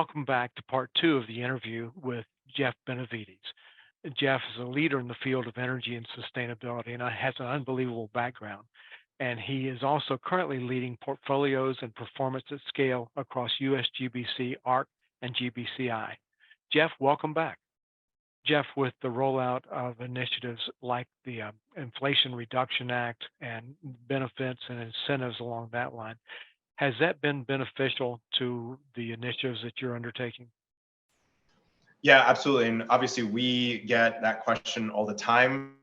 welcome back to part two of the interview with Jeff Benavides. Jeff is a leader in the field of energy and sustainability and has an unbelievable background. And he is also currently leading portfolios and performance at scale across US GBC, ARC, and GBCI. Jeff, welcome back. Jeff, with the rollout of initiatives like the Inflation Reduction Act and benefits and incentives along that line, has that been beneficial to the initiatives that you're undertaking? Yeah, absolutely. And obviously, we get that question all the time.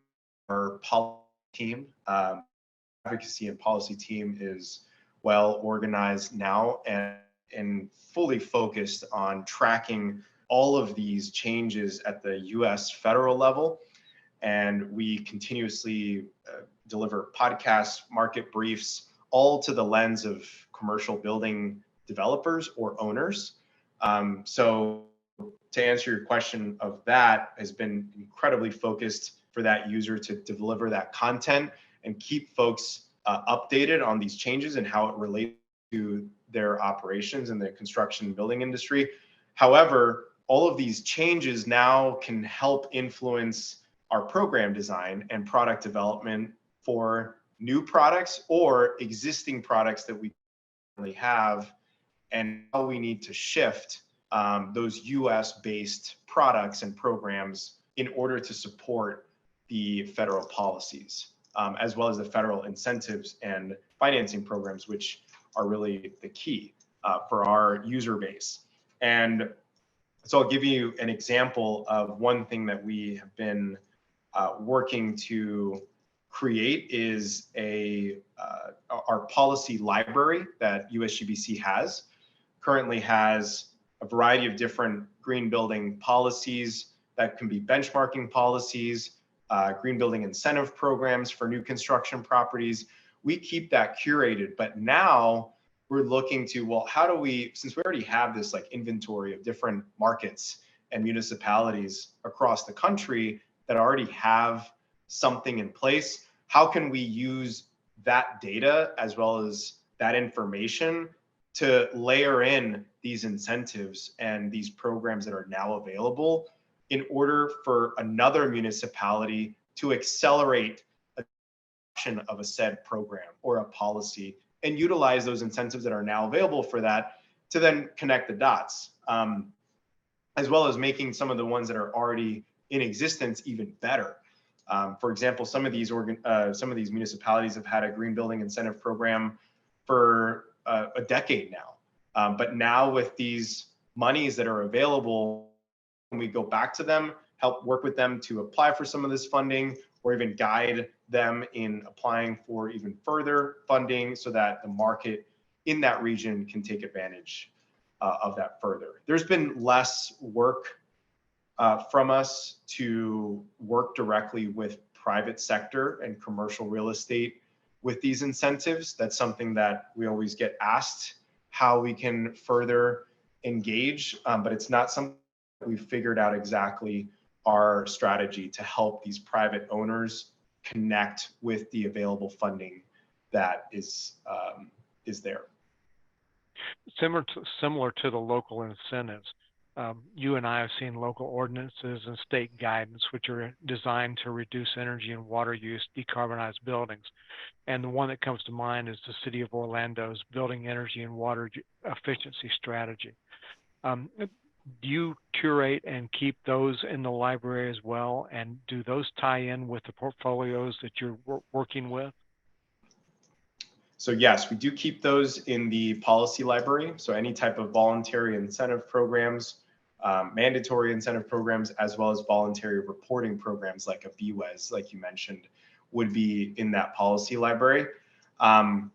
Our policy team, advocacy and policy team is well organized now and fully focused on tracking all of these changes at the US federal level. And we continuously deliver podcasts, market briefs, all to the lens of commercial building developers or owners. So to answer your question of that has been incredibly focused for that user to deliver that content and keep folks updated on these changes and how it relates to their operations in the construction and building industry. However, all of these changes now can help influence our program design and product development for new products or existing products that we currently have, and how we need to shift those US-based products and programs in order to support the federal policies, as well as the federal incentives and financing programs, which are really the key for our user base. And so I'll give you an example of one thing that we have been working to create is our policy library that USGBC currently has a variety of different green building policies that can be benchmarking policies, green building incentive programs for new construction properties. We keep that curated, but now we're looking to, well, how do we, since we already have this like inventory of different markets and municipalities across the country that already have something in place, how can we use that data as well as that information to layer in these incentives and these programs that are now available in order for another municipality to accelerate adoption of a said program or a policy and utilize those incentives that are now available for that to then connect the dots, as well as making some of the ones that are already in existence even better. For example, some of these municipalities have had a green building incentive program for a decade now. But now with these monies that are available, when we go back to them, help work with them to apply for some of this funding or even guide them in applying for even further funding so that the market in that region can take advantage of that further. There's been less work from us to work directly with private sector and commercial real estate with these incentives. That's something that we always get asked how we can further engage, but it's not something that we've figured out exactly our strategy to help these private owners connect with the available funding that is there. Similar to the local incentives, you and I have seen local ordinances and state guidance which are designed to reduce energy and water use, decarbonize buildings. And the one that comes to mind is the City of Orlando's Building Energy and Water Efficiency Strategy. Do you curate and keep those in the library as well? And do those tie in with the portfolios that you're working with? So yes, we do keep those in the policy library. So any type of voluntary incentive programs, mandatory incentive programs, as well as voluntary reporting programs like a BWES, like you mentioned, would be in that policy library. And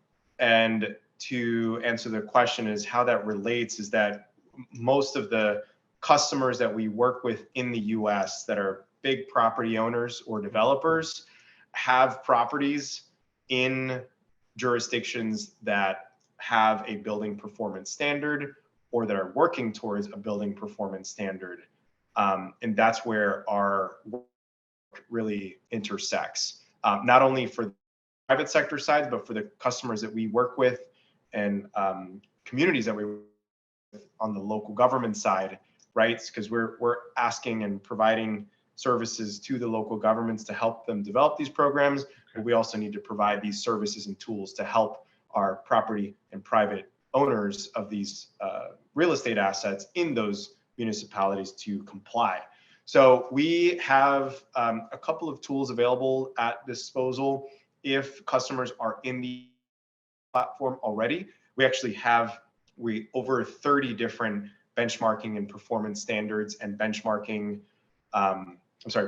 to answer the question is how that relates is that most of the customers that we work with in the US that are big property owners or developers have properties in jurisdictions that have a building performance standard or that are working towards a building performance standard. And that's where our work really intersects, not only for the private sector side, but for the customers that we work with and communities that we work with on the local government side, right? Because we're asking and providing services to the local governments to help them develop these programs, but we also need to provide these services and tools to help our property and private owners of these real estate assets in those municipalities to comply. So we have a couple of tools available at disposal if customers are in the platform already. We actually have over 30 different benchmarking and performance standards and benchmarking,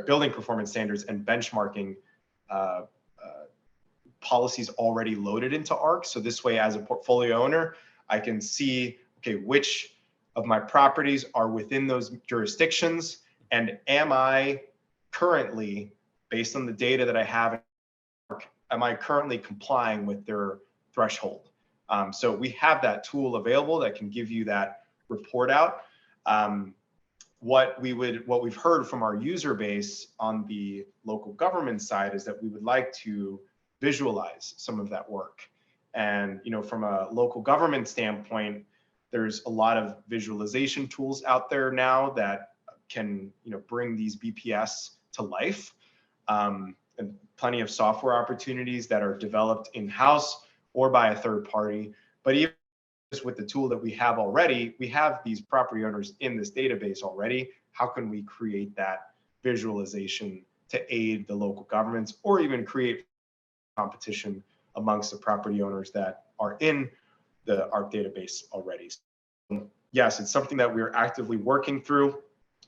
building performance standards and benchmarking policies already loaded into ARC. So this way, as a portfolio owner, I can see, okay, which of my properties are within those jurisdictions, and am I currently, based on the data that I have, am I currently complying with their threshold? So we have that tool available that can give you that report out. What we've heard from our user base on the local government side is that we would like to visualize some of that work. And from a local government standpoint, there's a lot of visualization tools out there now that can bring these BPS to life, and plenty of software opportunities that are developed in-house or by a third party. But even with the tool that we have already, we have these property owners in this database already. How can we create that visualization to aid the local governments, or even create competition amongst the property owners that are in the ARC database already? So, yes, it's something that we're actively working through,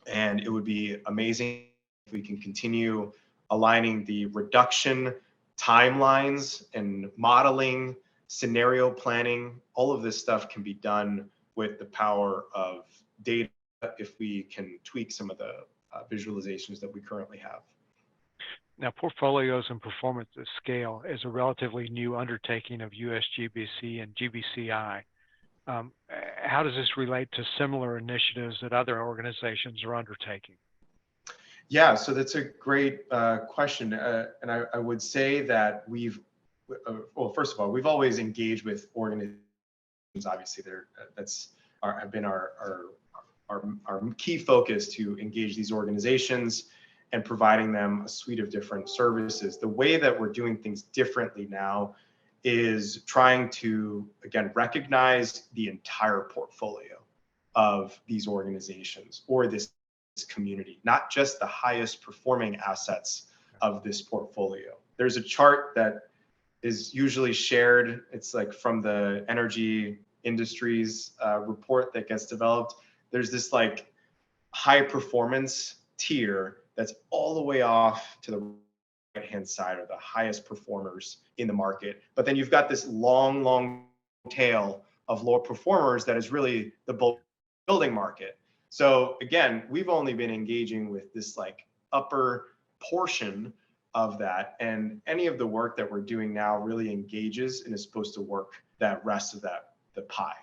and it would be amazing if we can continue aligning the reduction timelines and modeling, scenario planning. All of this stuff can be done with the power of data if we can tweak some of the visualizations that we currently have. Now, portfolios and performance at scale is a relatively new undertaking of USGBC and GBCI. How does this relate to similar initiatives that other organizations are undertaking? Yeah, so that's a great question. And I would say that well, first of all, we've always engaged with organizations. Obviously, have been our key focus to engage these organizations and providing them a suite of different services. The way that we're doing things differently now is trying to, again, recognize the entire portfolio of these organizations or this community, not just the highest performing assets of this portfolio. There's a chart that is usually shared. It's like from the energy industries report that gets developed. There's this like high performance tier that's all the way off to the right-hand side, of the highest performers in the market. But then you've got this long tail of lower performers that is really the building market. So again, we've only been engaging with this like upper portion of that, and any of the work that we're doing now really engages and is supposed to work that rest of the pie.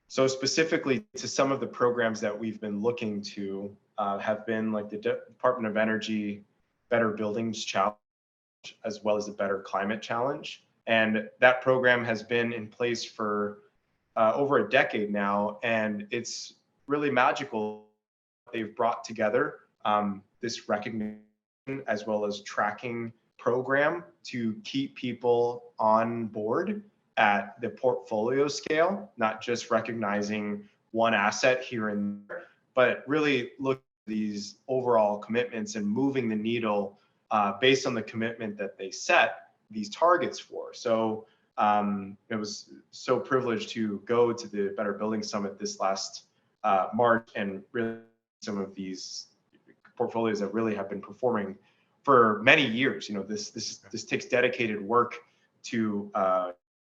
So specifically to some of the programs that we've been looking to have been like the Department of Energy Better Buildings Challenge, as well as the Better Climate Challenge. And that program has been in place for over a decade now, and it's really magical. They've brought together this recognition as well as tracking program to keep people on board at the portfolio scale, not just recognizing one asset here and there, but really look at these overall commitments and moving the needle based on the commitment that they set these targets for. So it was so privileged to go to the Better Building Summit this last March, and really some of these portfolios that really have been performing for many years. This takes dedicated work to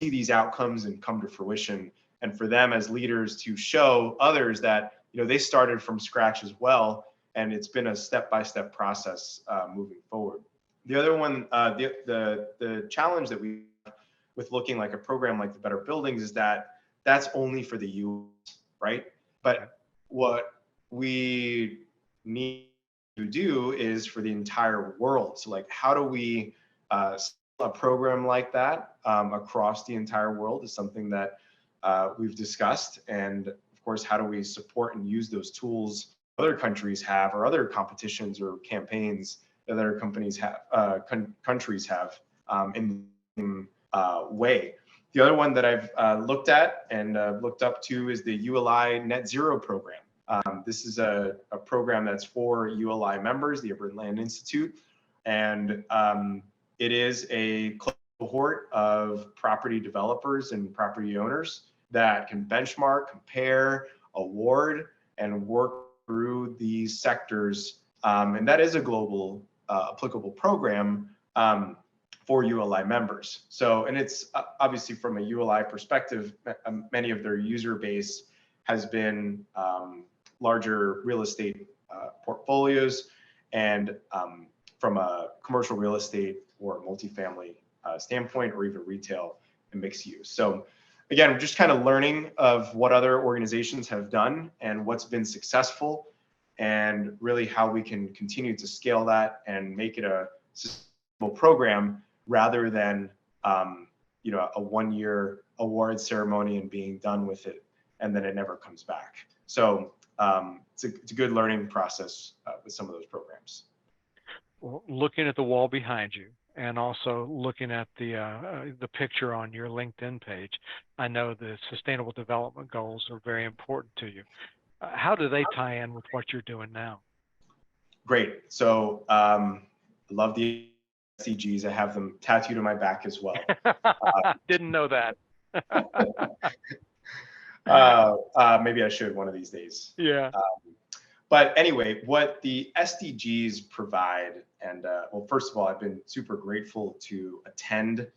see these outcomes and come to fruition, and for them as leaders to show others that they started from scratch as well, and it's been a step-by-step process moving forward. The other one, the challenge that we have with looking like a program like the Better Buildings is that that's only for the U.S., right? But what we need to do is for the entire world. So like, how do we a program like that across the entire world is something that we've discussed, and of course, how do we support and use those tools other countries have, or other competitions or campaigns that other companies have, countries have, in the same way. The other one that I've looked at and looked up to is the ULI Net Zero program. This is a program that's for ULI members, the Urban Land Institute, and it is a cohort of property developers and property owners that can benchmark, compare, award, and work through these sectors. And that is a global applicable program for ULI members. So, and it's obviously from a ULI perspective, many of their user base has been larger real estate portfolios, and from a commercial real estate or multifamily standpoint, or even retail and mixed use. So again, we're just kind of learning of what other organizations have done and what's been successful, and really how we can continue to scale that and make it a sustainable program, rather than you know, a one-year award ceremony and being done with it, and then it never comes back. So it's a good learning process with some of those programs. Well, looking at the wall behind you, and also looking at the picture on your LinkedIn page, I know the sustainable development goals are very important to you. How do they tie in with what you're doing now? Great. So I love the SDGs. I have them tattooed on my back as well. Didn't know that. Maybe I should one of these days. Yeah. But anyway, what the SDGs provide, and well, first of all, I've been super grateful to attend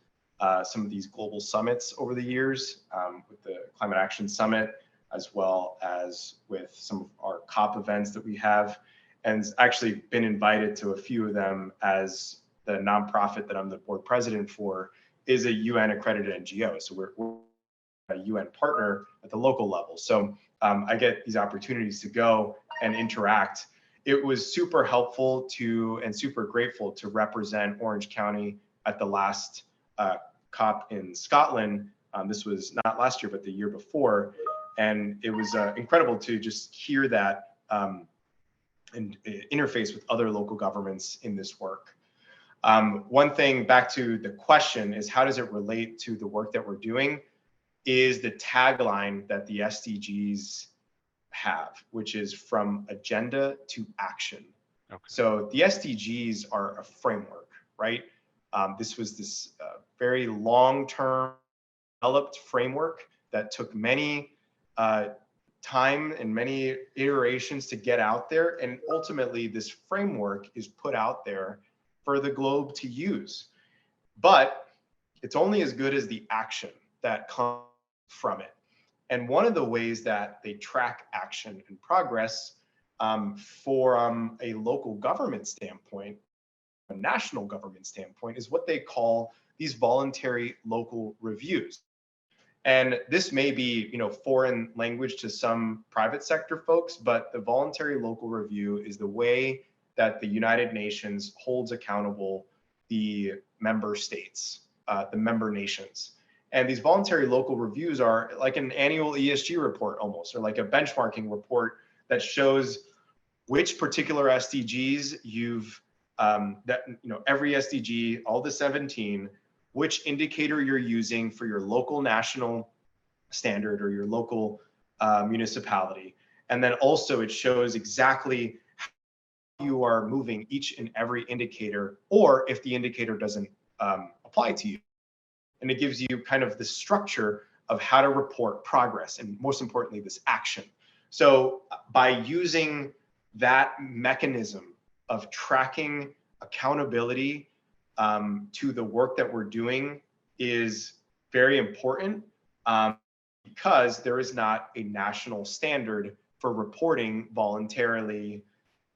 some of these global summits over the years, with the Climate Action Summit, as well as with some of our COP events that we have, and actually been invited to a few of them, as the nonprofit that I'm the board president for is a UN accredited NGO. So we're a UN partner at the local level. So I get these opportunities to go and interact. It was super helpful to, and super grateful to represent Orange County at the last COP in Scotland. This was not last year, but the year before. And it was incredible to just hear that and interface with other local governments in this work. One thing, back to the question, is how does it relate to the work that we're doing, is the tagline that the SDGs have, which is from agenda to action. Okay. So the SDGs are a framework, right? This was this very long-term developed framework that took many time and many iterations to get out there. And ultimately, this framework is put out there for the globe to use. But it's only as good as the action that comes from it. And one of the ways that they track action and progress for a local government standpoint, a national government standpoint, is what they call these voluntary local reviews. And this may be, you know, foreign language to some private sector folks, but the voluntary local review is the way that the United Nations holds accountable the member states, the member nations. And these voluntary local reviews are like an annual ESG report almost, or like a benchmarking report that shows which particular SDGs you've, that, you know, every SDG, all the 17, which indicator you're using for your local national standard or your local municipality. And then also it shows exactly how you are moving each and every indicator, or if the indicator doesn't apply to you. And it gives you kind of the structure of how to report progress, and most importantly, this action. So by using that mechanism of tracking accountability to the work that we're doing is very important, because there is not a national standard for reporting voluntarily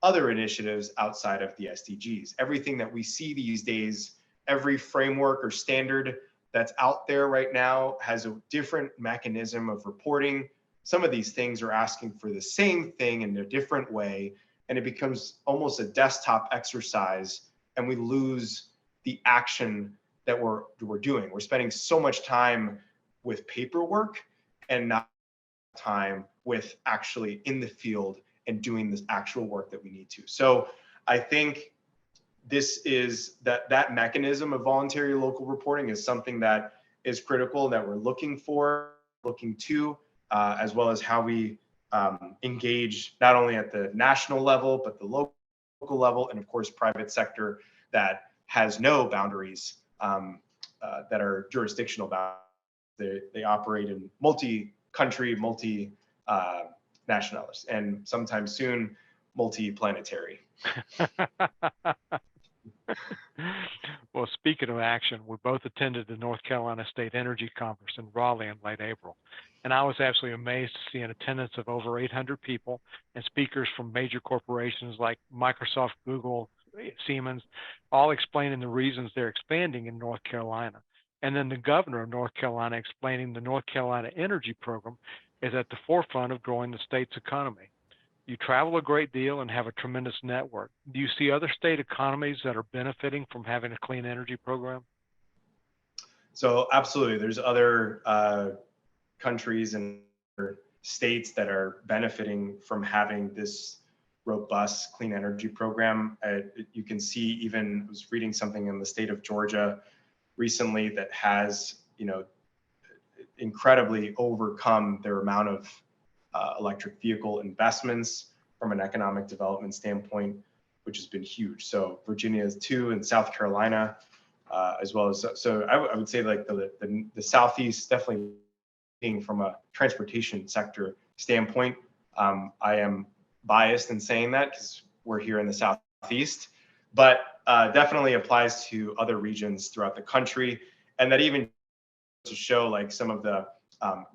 other initiatives outside of the SDGs. Everything that we see these days, every framework or standard that's out there right now has a different mechanism of reporting. Some of these things are asking for the same thing in a different way, and it becomes almost a desktop exercise, and we lose the action that we're doing. We're spending so much time with paperwork and not time with actually in the field and doing this actual work that we need to. So I think this is that mechanism of voluntary local reporting is something that is critical that we're looking to, as well as how we engage not only at the national level, but the local level, and of course, private sector that has no boundaries, that are jurisdictional boundaries. They operate in multi-country, nationalities, and sometime soon, multi-planetary. Well, speaking of action, we both attended the North Carolina State Energy Conference in Raleigh in late April. And I was absolutely amazed to see an attendance of over 800 people and speakers from major corporations like Microsoft, Google, Siemens, all explaining the reasons they're expanding in North Carolina. And then the governor of North Carolina explaining the North Carolina Energy Program is at the forefront of growing the state's economy. You travel a great deal and have a tremendous network. Do you see other state economies that are benefiting from having a clean energy program? So absolutely, there's other countries and states that are benefiting from having this robust clean energy program. You can see, even I was reading something in the state of Georgia recently that has, incredibly overcome their amount of electric vehicle investments from an economic development standpoint, which has been huge. So Virginia is too, and South Carolina, as well as, so I would say like the Southeast definitely being from a transportation sector standpoint. I am biased in saying that because we're here in the Southeast, but definitely applies to other regions throughout the country. And that even to show like some of the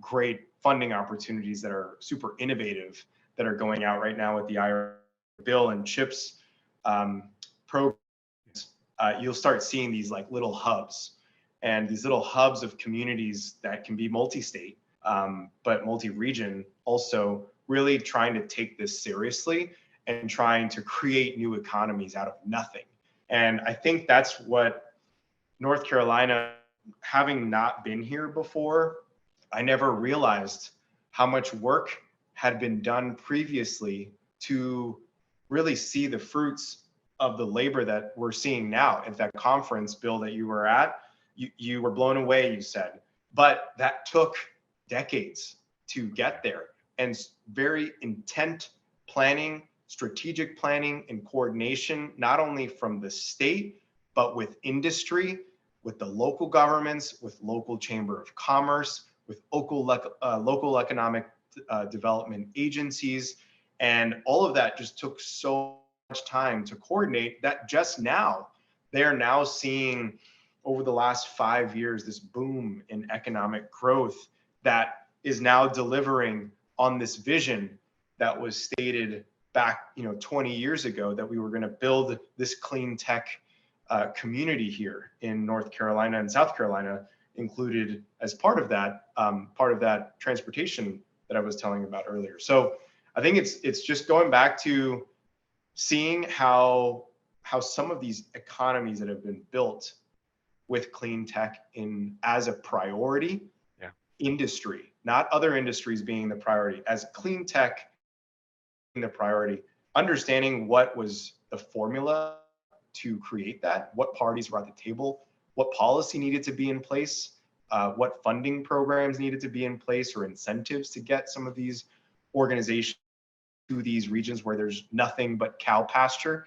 great funding opportunities that are super innovative that are going out right now with the IRA bill and CHIPS programs. You'll start seeing these like little hubs, and these little hubs of communities that can be multi-state, but multi-region, also really trying to take this seriously and trying to create new economies out of nothing. And I think that's what North Carolina, having not been here before, I never realized how much work had been done previously to really see the fruits of the labor that we're seeing now. At that conference, Bill, that you were at, you were blown away, you said, but that took decades to get there, and very intent planning, strategic planning, and coordination, not only from the state, but with industry, with the local governments, with local chamber of commerce, with local economic development agencies. And all of that just took so much time to coordinate that just now, they are now seeing over the last 5 years, this boom in economic growth that is now delivering on this vision that was stated back 20 years ago, that we were going to build this clean tech community here in North Carolina, and South Carolina included as part of that transportation that I was telling about earlier. So I think it's just going back to seeing how some of these economies that have been built with clean tech as a priority, yeah, industry, not other industries being the priority, as clean tech being the priority, understanding what was the formula to create that, what parties were at the table, what policy needed to be in place, what funding programs needed to be in place, or incentives to get some of these organizations to these regions where there's nothing but cow pasture.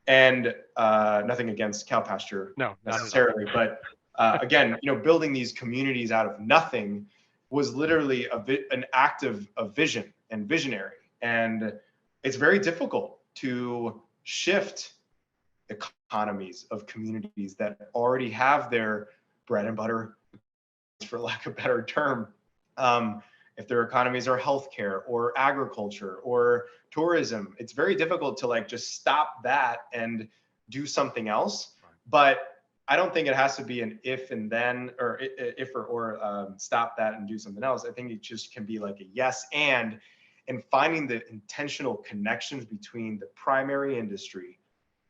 And nothing against cow pasture necessarily, but again, building these communities out of nothing was literally an act of vision and visionary. And it's very difficult to shift economies of communities that already have their bread and butter, for lack of a better term. If their economies are healthcare or agriculture or tourism, it's very difficult to like just stop that and do something else. But I don't think it has to be an if and then, or stop that and do something else. I think it just can be like a yes and finding the intentional connections between the primary industry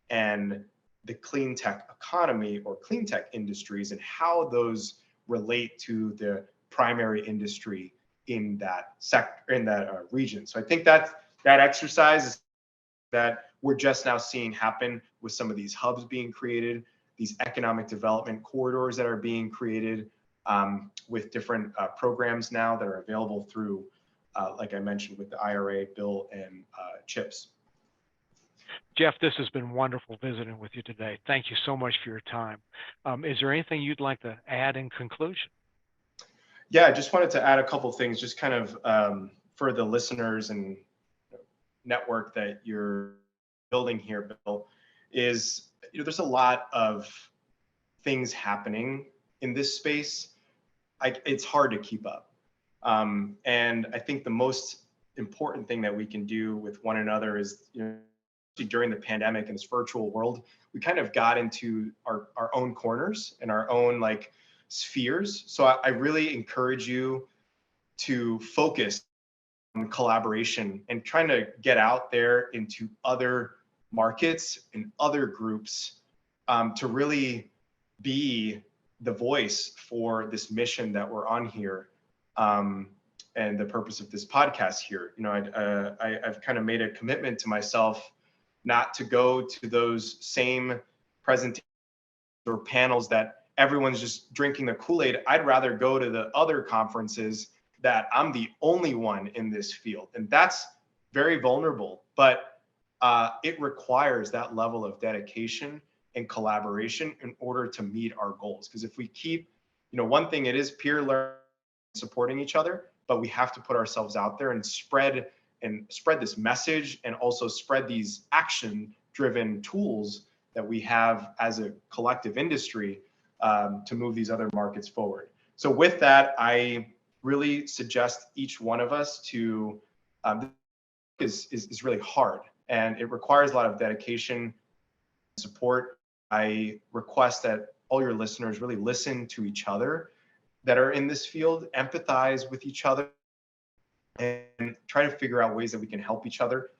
and the clean tech economy or clean tech industries, and how those relate to the primary industry in that sector, in that region. So I think that exercise is that we're just now seeing happen with some of these hubs being created, these economic development corridors that are being created, with different programs now that are available through, like I mentioned, with the IRA bill and CHIPS. Jeff, this has been wonderful visiting with you today. Thank you so much for your time. Is there anything you'd like to add in conclusion? Yeah, I just wanted to add a couple things, just kind of for the listeners and network that you're building here, Bill, is there's a lot of things happening in this space. It's hard to keep up. And I think the most important thing that we can do with one another is, during the pandemic in this virtual world, we kind of got into our own corners and our own like spheres. So I really encourage you to focus on collaboration and trying to get out there into other markets and other groups, to really be the voice for this mission that we're on here, and the purpose of this podcast here. I've kind of made a commitment to myself not to go to those same presentations or panels that everyone's just drinking the Kool-Aid. I'd rather go to the other conferences that I'm the only one in this field. And that's very vulnerable, but it requires that level of dedication and collaboration in order to meet our goals. Because if we keep, one thing, it is peer learning, supporting each other, but we have to put ourselves out there and spread this message, and also spread these action-driven tools that we have as a collective industry, to move these other markets forward. So with that, I really suggest each one of us to, is really hard, and it requires a lot of dedication and support. I request that all your listeners really listen to each other that are in this field, empathize with each other, and try to figure out ways that we can help each other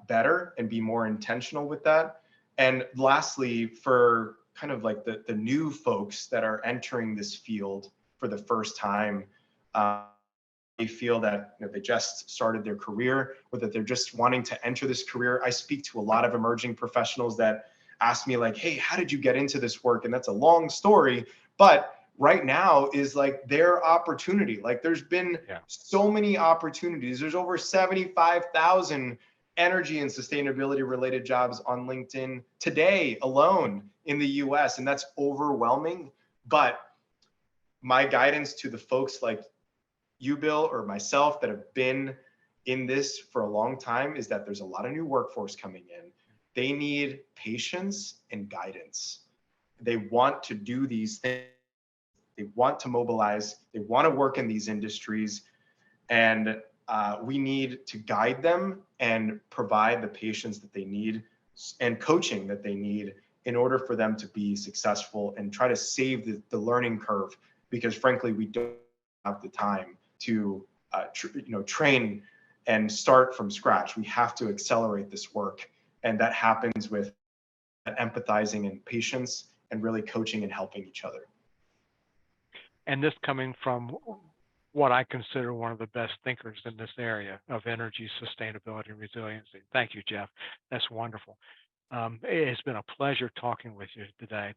better and be more intentional with that. And lastly, for kind of like the new folks that are entering this field for the first time, they feel that they just started their career, or that they're just wanting to enter this career. I speak to a lot of emerging professionals that ask me like, hey, how did you get into this work? And that's a long story, but right now is like their opportunity. Like there's been so many opportunities. There's over 75,000 energy and sustainability related jobs on LinkedIn today alone in the US, and that's overwhelming. But my guidance to the folks like you, Bill, or myself that have been in this for a long time is that there's a lot of new workforce coming in. They need patience and guidance. They want to do these things. They want to mobilize. They want to work in these industries. And we need to guide them and provide the patience that they need and coaching that they need in order for them to be successful and try to save the learning curve, because frankly, we don't have the time to train and start from scratch. We have to accelerate this work. And that happens with empathizing and patience and really coaching and helping each other. And this coming from what I consider one of the best thinkers in this area of energy, sustainability, and resiliency. Thank you, Jeff. That's wonderful. It has been a pleasure talking with you today.